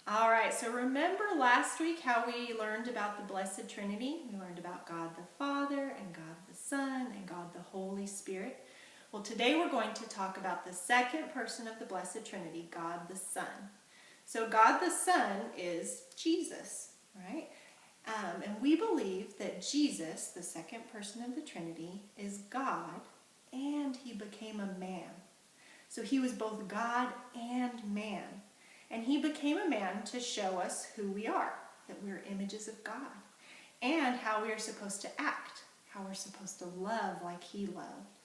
All right, so remember last week how we learned about the Blessed Trinity? We learned about God the Father and God the Son and God the Holy Spirit. Well, today we're going to talk about the second person of the Blessed Trinity, God the Son. So God the Son is Jesus, right? And we believe that Jesus, the second person of the Trinity, is God and he became a man. So he was both God and man. And he became a man to show us who we are, that we're images of God, and how we are supposed to act, how we're supposed to love like he loved.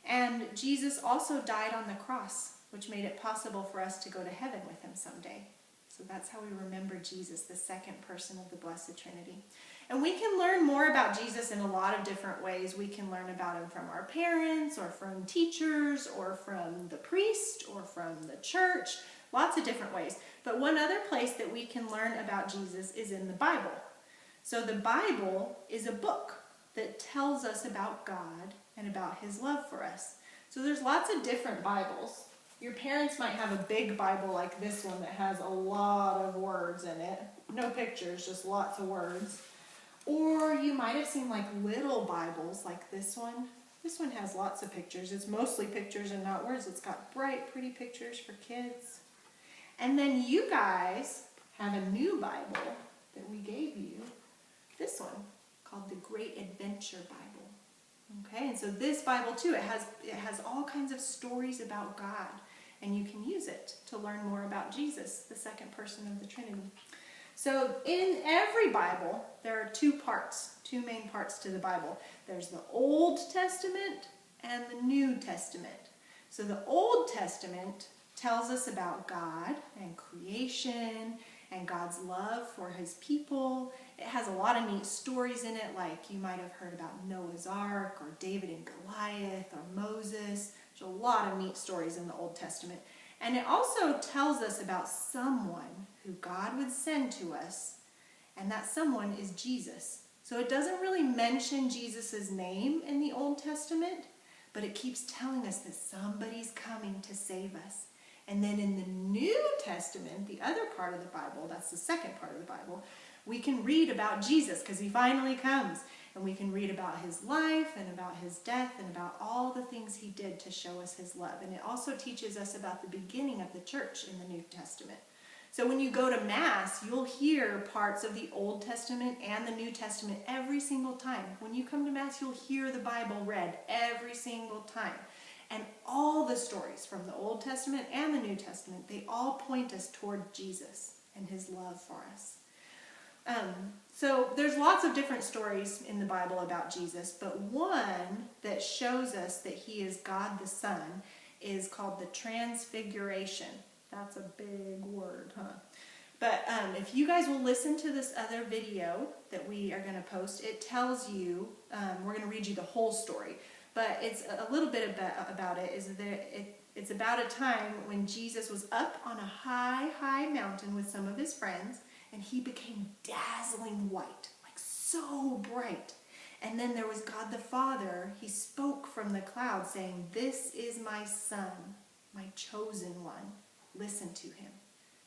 And Jesus also died on the cross, which made it possible for us to go to heaven with him someday. So that's how we remember Jesus, the second person of the Blessed Trinity. And we can learn more about Jesus in a lot of different ways. We can learn about him from our parents, or from teachers, or from the priest, or from the church. Lots of different ways. But one other place that we can learn about Jesus is in the Bible. So the Bible is a book that tells us about God and about his love for us. So there's lots of different Bibles. Your parents might have a big Bible like this one that has a lot of words in it. No pictures, just lots of words. Or you might have seen like little Bibles like this one. This one has lots of pictures. It's mostly pictures and not words. It's got bright, pretty pictures for kids. And then you guys have a new Bible that we gave you, this one, called the Great Adventure Bible. Okay, and so this Bible too, it has all kinds of stories about God, and you can use it to learn more about Jesus, the second person of the Trinity. So in every Bible, there are two main parts to the Bible. There's the Old Testament and the New Testament. So the Old Testament tells us about God and creation and God's love for his people. It has a lot of neat stories in it, like you might have heard about Noah's Ark or David and Goliath or Moses. There's a lot of neat stories in the Old Testament. And it also tells us about someone who God would send to us, and that someone is Jesus. So it doesn't really mention Jesus' name in the Old Testament, but it keeps telling us that somebody's coming to save us. And then in the New Testament, the other part of the Bible, that's the second part of the Bible, we can read about Jesus because he finally comes. And we can read about his life and about his death and about all the things he did to show us his love. And it also teaches us about the beginning of the church in the New Testament. So when you go to Mass, you'll hear parts of the Old Testament and the New Testament every single time. When you come to Mass, you'll hear the Bible read every single time. And all the stories from the Old Testament and the New Testament, they all point us toward Jesus and his love for us. So there's lots of different stories in the Bible about Jesus, but one that shows us that he is God the Son is called the Transfiguration. That's a big word, huh? But if you guys will listen to this other video that we are going to post, it tells you, we're going to read you the whole story. But it's a little bit about it, is that it's about a time when Jesus was up on a high mountain with some of his friends, and he became dazzling white, like so bright. And then there was God the Father. He spoke from the cloud saying, "This is my Son, my chosen one. Listen to him."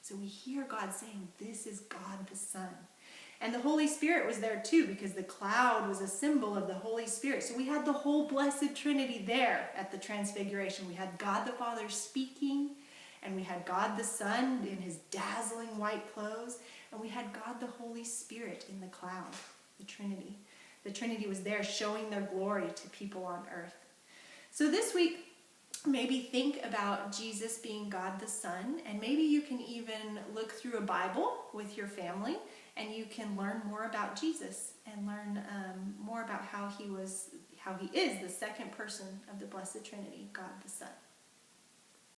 So we hear God saying, this is God the Son. And the Holy Spirit was there too, because the cloud was a symbol of the Holy Spirit. So we had the whole Blessed Trinity there at the Transfiguration. We had God the Father speaking, and we had God the Son in his dazzling white clothes, and we had God the Holy Spirit in the cloud, the Trinity. The Trinity was there showing their glory to people on earth. So this week, maybe think about Jesus being God the Son, and maybe you can even look through a Bible with your family, and you can learn more about Jesus and learn more about how he is the second person of the Blessed Trinity, God the Son.